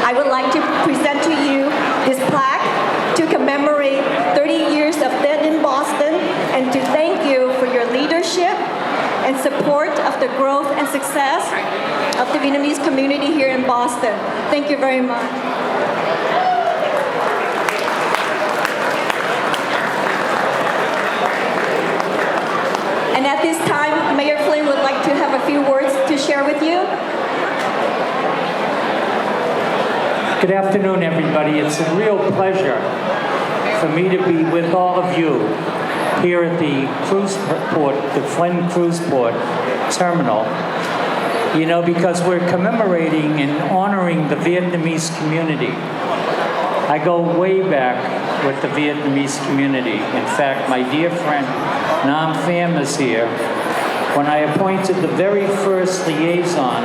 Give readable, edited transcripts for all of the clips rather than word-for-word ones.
I would like to present to you this plaque to commemorate 30 years of Dead in Boston and to thank you for your leadership and support of the growth and success of the Vietnamese community here in Boston. Thank you very much. And at this time, Mayor Flynn would like to have a few words to share with you. Good afternoon, everybody. It's a real pleasure for me to be with all of you here at the cruise port, the Flynn Cruise Port Terminal. You know, because we're commemorating and honoring the Vietnamese community. I go way back with the Vietnamese community. In fact, my dear friend Nam Pham is here. When I appointed the very first liaison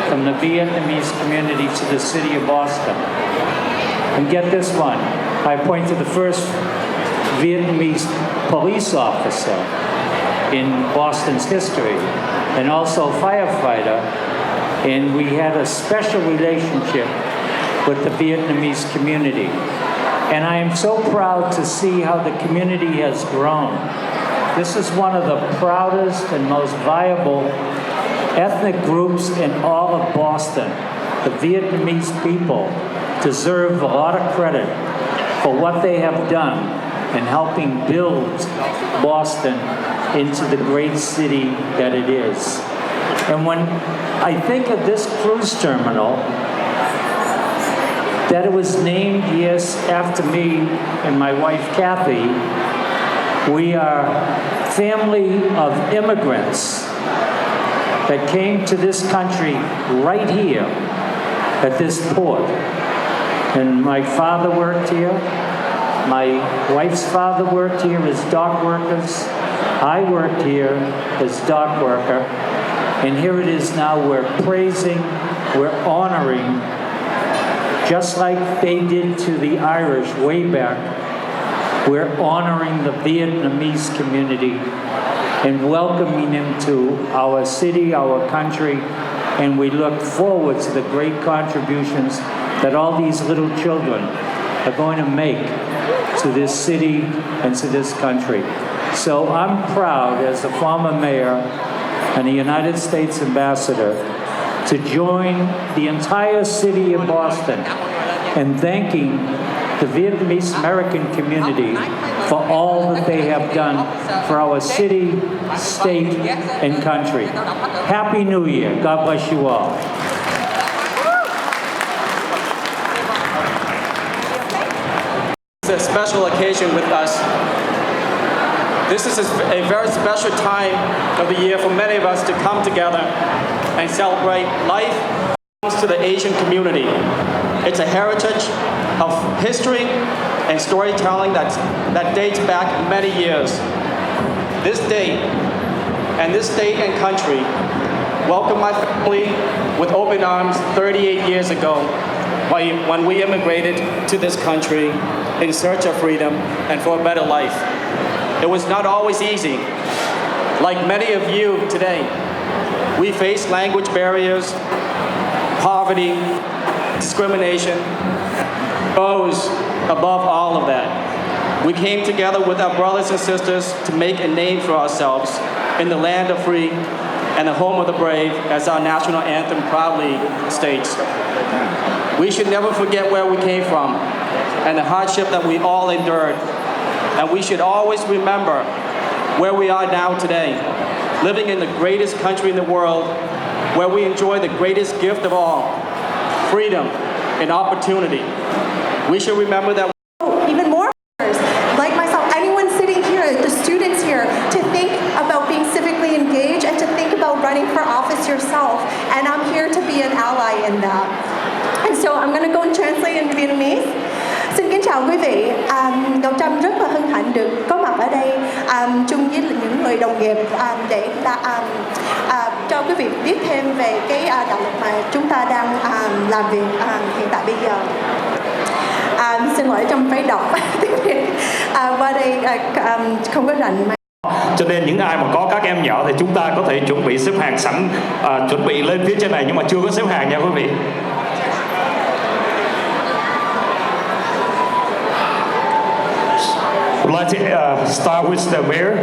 from the Vietnamese community to the city of Boston. And get this one, I appointed the first Vietnamese police officer in Boston's history, and also firefighter, and we had a special relationship with the Vietnamese community. And I am so proud to see how the community has grown. This is one of the proudest and most viable ethnic groups in all of Boston. The Vietnamese people deserve a lot of credit for what they have done in helping build Boston into the great city that it is. And when I think of this cruise terminal, that it was named, yes, after me and my wife Kathy. We are a family of immigrants that came to this country right here at this port. And my father worked here. My wife's father worked here as dock workers. I worked here as dock worker. And here it is now, we're praising, we're honoring, just like they did to the Irish way back, we're honoring the Vietnamese community and welcoming them to our city, our country, and we look forward to the great contributions that all these little children are going to make to this city and to this country. So I'm proud as a former mayor and a United States ambassador to join the entire city of Boston in thanking the Vietnamese American community for all that they have done for our city, state, and country. Happy New Year. God bless you all. It's a special occasion with us. This is a very special time of the year for many of us to come together and celebrate life to the Asian community. It's a heritage of history and storytelling that dates back many years. This day and this state and country welcomed my family with open arms 38 years ago when we immigrated to this country in search of freedom and for a better life. It was not always easy. Like many of you today, we faced language barriers, poverty, discrimination. Rose above all of that. We came together with our brothers and sisters to make a name for ourselves in the land of free and the home of the brave, as our national anthem proudly states. We should never forget where we came from and the hardship that we all endured. And we should always remember where we are now today, living in the greatest country in the world, where we enjoy the greatest gift of all, freedom and opportunity. We should remember that. Even more, like myself, anyone sitting here, the students here, to think about being civically engaged and to think about running for office yourself. And I'm here to be an ally in that. And so I'm going to go and translate in Vietnamese. Xin kính chào quý vị. Ngọc Trâm rất là hân hạnh được có mặt ở đây chung với những người đồng nghiệp để cho quý vị biết thêm về cái đạo luật mà chúng ta đang làm việc hiện tại bây giờ. Xin lỗi trong phải đọc tiếng Việt. Qua đây không có rành. Cho nên những ai mà có các em nhỏ thì chúng ta có thể chuẩn bị xếp hàng sẵn, chuẩn bị lên phía trên này nhưng mà chưa có xếp hàng nha quý vị. like to start with the mayor.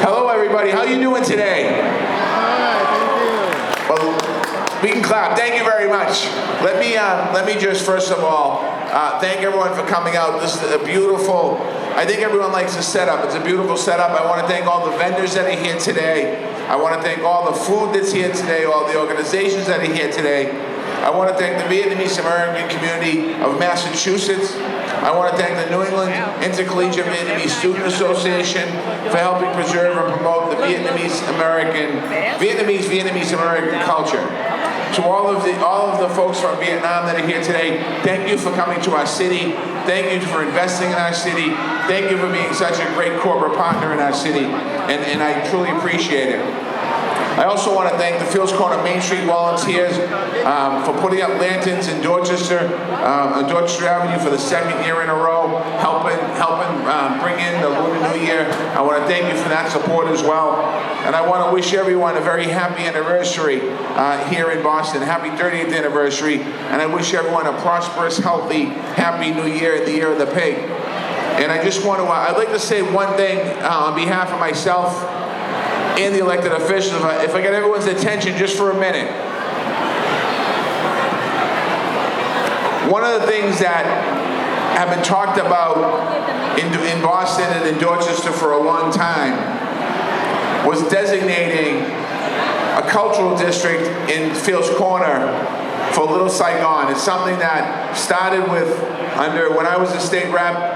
Hello, everybody. How you doing today? Well, we can clap. Thank you very much. Let me just first of all thank everyone for coming out. This is a beautiful. I think everyone likes the setup. It's a beautiful setup. I want to thank all the vendors that are here today. I want to thank all the food that's here today, all the organizations that are here today. I want to thank the Vietnamese American community of Massachusetts. I want to thank the New England Intercollegiate Vietnamese Student Association for helping preserve and promote the Vietnamese American culture. To all of the folks from Vietnam that are here today, thank you for coming to our city. Thank you for investing in our city. Thank you for being such a great corporate partner in our city, and I truly appreciate it. I also want to thank the Fields Corner Main Street volunteers for putting up lanterns in Dorchester Avenue for the second year in a row, helping bring in the Lunar New Year. I want to thank you for that support as well. And I want to wish everyone a very happy anniversary here in Boston. Happy 30th anniversary. And I wish everyone a prosperous, healthy, happy New Year, the year of the pig. And I just want to, I'd like to say one thing on behalf of myself and the elected officials, if I get everyone's attention just for a minute. One of the things that have been talked about in Boston and in Dorchester for a long time was designating a cultural district in Fields Corner for Little Saigon. It's something that started when I was a state rep,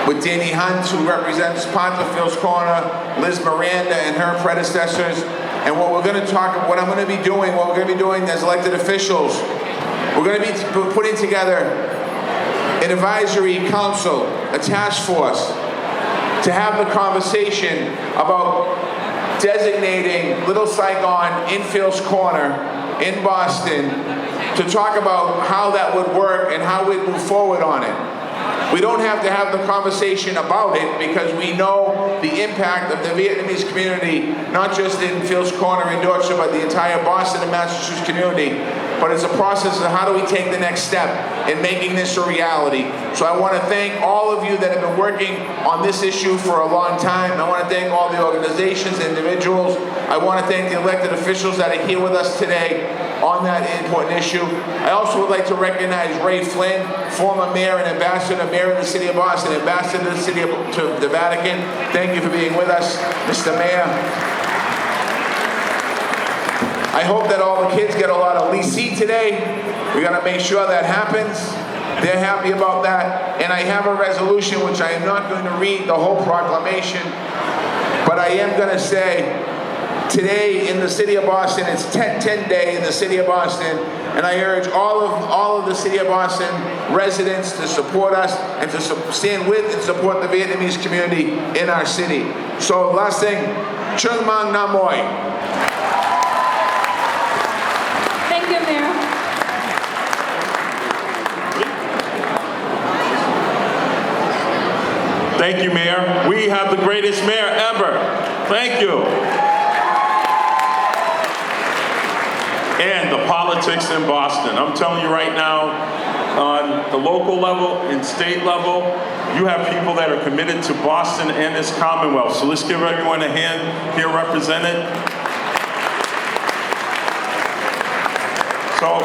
with Danny Hunt, who represents Ponte Fields Corner, Liz Miranda and her predecessors. And what I'm going to be doing as elected officials, we're going to be putting together an advisory council, a task force, to have the conversation about designating Little Saigon in Fields Corner in Boston to talk about how that would work and how we'd move forward on it. We don't have to have the conversation about it because we know the impact of the Vietnamese community, not just in Fields Corner and Dorchester, but the entire Boston and Massachusetts community. But it's a process of how do we take the next step in making this a reality. So I want to thank all of you that have been working on this issue for a long time. I want to thank all the organizations, individuals. I want to thank the elected officials that are here with us today on that important issue. I also would like to recognize Ray Flynn, former mayor and ambassador, mayor of the city of Boston, ambassador to the Vatican. Thank you for being with us, Mr. Mayor. I hope that all the kids get a lot of lycée today. We got to make sure that happens. They're happy about that. And I have a resolution, which I am not going to read the whole proclamation, but I am going to say, today in the city of Boston, it's 10 Day in the city of Boston, and I urge all of the city of Boston residents to support us and to stand with and support the Vietnamese community in our city. So last thing, Chung Mang Nam Moi. Thank you, Mayor. Thank you, Mayor. We have the greatest mayor ever. Thank you. And the politics in Boston. I'm telling you right now, on the local level and state level, you have people that are committed to Boston and this Commonwealth. So let's give everyone a hand here represented. So,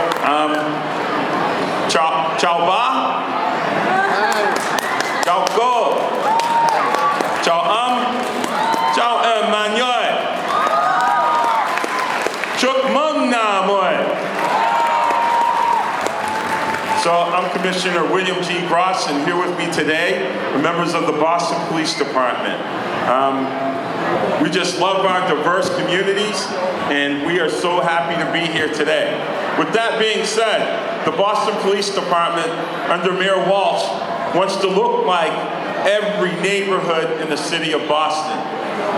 Chao Ba, Chao Go, Chao Chao Manuel, Chuk Mung Na Moy. So I'm Commissioner William G. Gross, and here with me today are members of the Boston Police Department. We just love our diverse communities, and we are so happy to be here today. With that being said, the Boston Police Department, under Mayor Walsh, wants to look like every neighborhood in the city of Boston.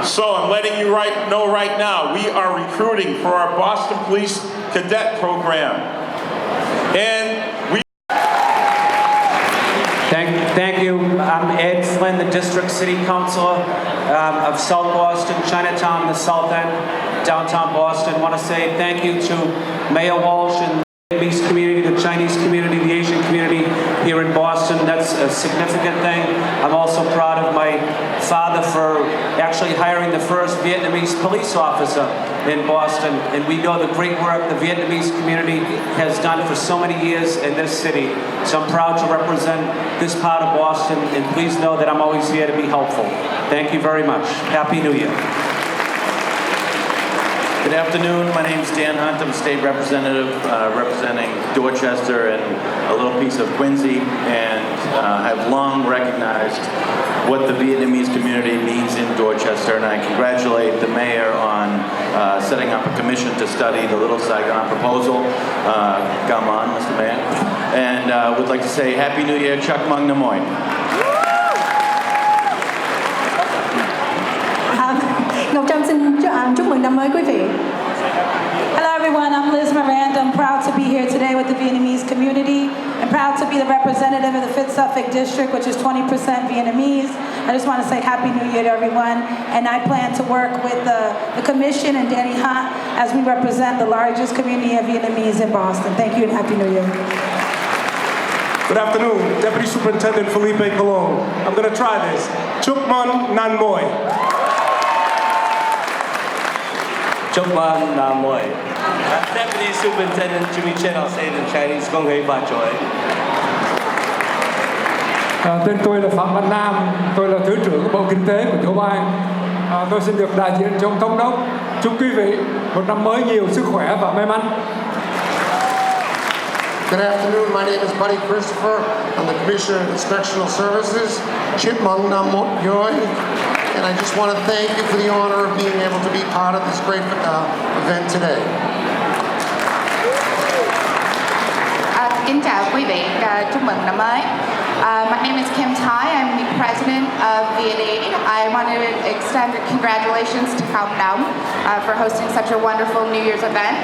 So I'm letting you know right now, we are recruiting for our Boston Police Cadet Program. And we... Thank you. I'm Ed Flynn, the District City Councilor of South Boston, Chinatown, the South End, downtown Boston. I want to say thank you to Mayor Walsh and the Vietnamese community, the Chinese community, the Asian community here in Boston. That's a significant thing. I'm also proud of my father for actually hiring the first Vietnamese police officer in Boston. And we know the great work the Vietnamese community has done for so many years in this city. So I'm proud to represent this part of Boston, and please know that I'm always here to be helpful. Thank you very much. Happy New Year. Good afternoon. My name is Dan Hunt. I'm a state representative representing Dorchester and a little piece of Quincy, and I've long recognized what the Vietnamese community means in Dorchester, and I congratulate the mayor on setting up a commission to study the Little Saigon proposal. Come on, Mr. Mayor. And would like to say Happy New Year, Chuck Mung Namoy. Ngọc Trâm xin chúc mừng năm mới quý vị. Hello everyone, I'm Liz Miranda. I'm proud to be here today with the Vietnamese community. I'm proud to be the representative of the 5th Suffolk District, which is 20% Vietnamese. I just want to say Happy New Year to everyone. And I plan to work with the Commission and Danny Hunt as we represent the largest community of Vietnamese in Boston. Thank you and Happy New Year. Good afternoon, Deputy Superintendent Felipe Colon. I'm going to try this. Chúc mừng năm mới. Chúc mừng năm mới. Deputy Superintendent Jimmy Chen, I'll say it in Chinese. Gong hei ba choi. Tên tôi là Phạm Văn Nam, tôi là Thứ trưởng của Bộ Kinh tế của Tiểu bang. Tôi xin được đại diện cho ông Thống đốc. Chúc quý vị một năm mới nhiều sức khỏe và may mắn. Good afternoon. My name is Buddy Christopher. I'm the Commissioner of Inspectional Services. Chip Mung Nam Yoi. And I just want to thank you for the honor of being able to be part of this great event today. Kính chào quý vị, chúc mừng năm mới. My name is Kim Tai. I'm the president of VNA. I want to extend congratulations to Khao Nam for hosting such a wonderful New Year's event.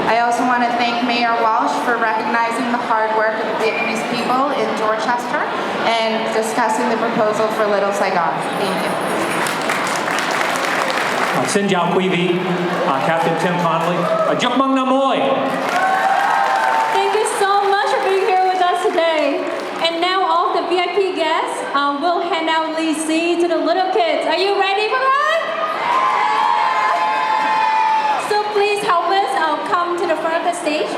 I also want to thank Mayor Walsh for recognizing the hard work of the Vietnamese people in Dorchester and discussing the proposal for Little Saigon. Thank you. Xin chào quý vị, Captain Tim Connolly. Chúc mừng năm mới. Thank you so much for being here with us today. And now all the VIP guests will hand out Lee C to the little kids. Are you ready for that? So please help us come to the front of the stage.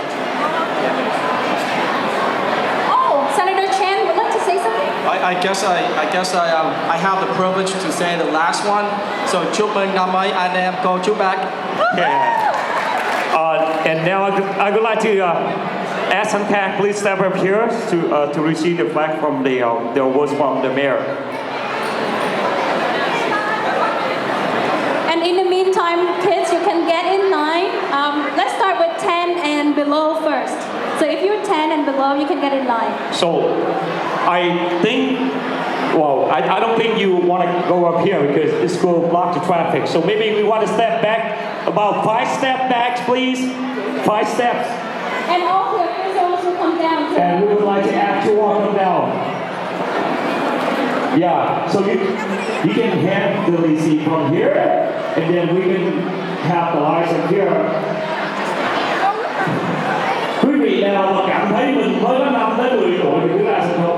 Oh, Senator Chen would like to say something. I guess I have the privilege to say the last one. So chúc mừng năm mới anh em cô chú bác. And now I would like to ask some can please step up here to receive the flag from the awards from the mayor. And in the meantime, kids, you can get in line. Let's start with 10 and below first. So if you're 10 and below, you can get in line. So I think, well, I don't think you want to go up here because this will block the traffic. So maybe we want to step back, about 5 steps back, please. 5 steps. And all the officials will come down too. And we would like to ask you all come down. Yeah, so you can hand the receipt from here, and then we can have the lights up here. Quý vị nào mà cảm thấy mình mới có 5 tới 10 tuổi thì cứ ra sân khấu.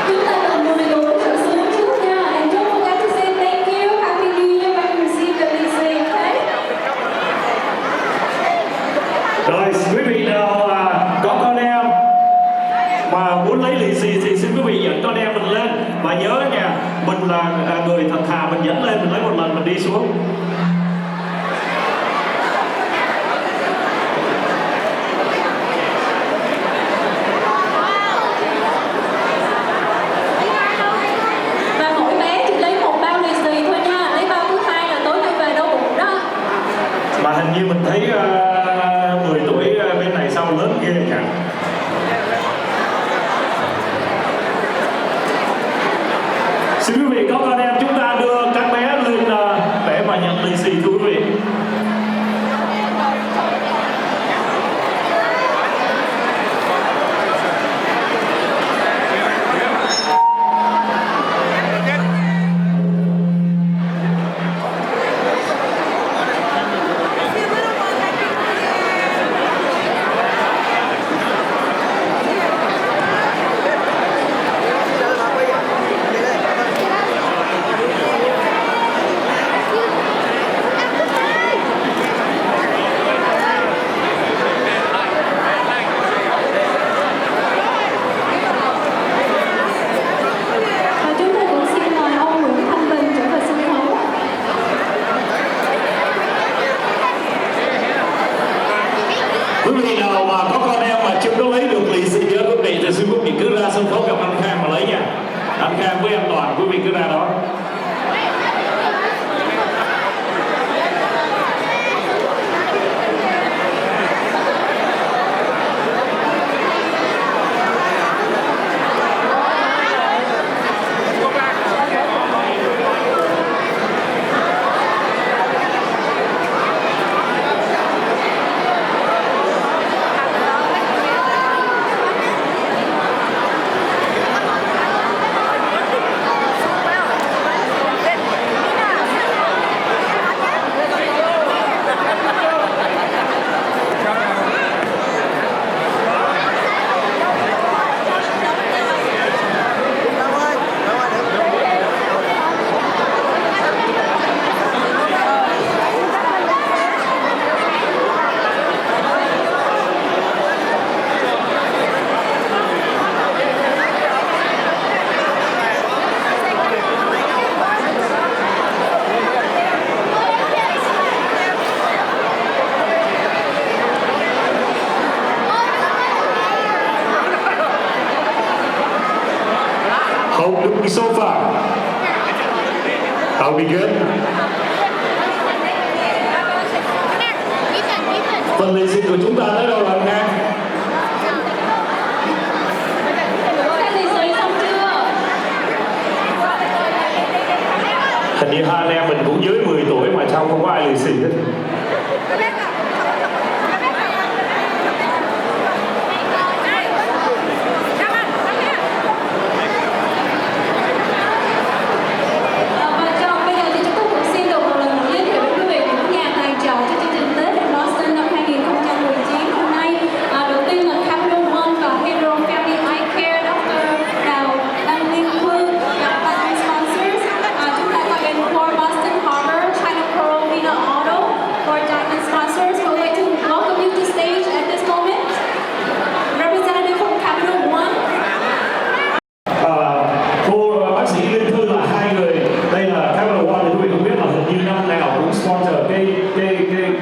Chúng ta cần 10 tuổi trở xuống trước nha. And don't forget to say thank you, Happy New Year when you receive the lease, okay? Rồi, quý vị nào có con em mà muốn lấy lì xì thì xin quý vị dẫn con em mình lên. Và nhớ nha, mình là người thật thà, mình dẫn lên, mình lấy một lần mình đi xuống. Và mỗi bé chỉ lấy một bao lì xì thôi nha. Lấy bao thứ hai là tối nay về đau bụng đó. Mà hình như mình thấy 10 tuổi bên này sau lớn ghê chẳng. Xin quý vị có con em chúng ta đưa các bé lên để mà nhận lì xì thưa quý vị. Quý vị nào mà có con em mà chưa có lấy được lì xì nhớ quý vị thì xin quý vị cứ ra sân khấu gặp anh Khang mà lấy nha. Anh Khang với anh Toàn, quý vị cứ ra đó. Hope looking so far. That'll be good. Phần lì xì của chúng ta tới đâu rồi anh Khang? Hình như hai anh em mình cũng dưới 10 tuổi mà sao không có ai lì xì hết.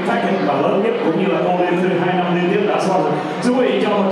Package và lớn nhất cũng như là con lên 2 năm liên tiếp đã sponsor. Quý vị cho một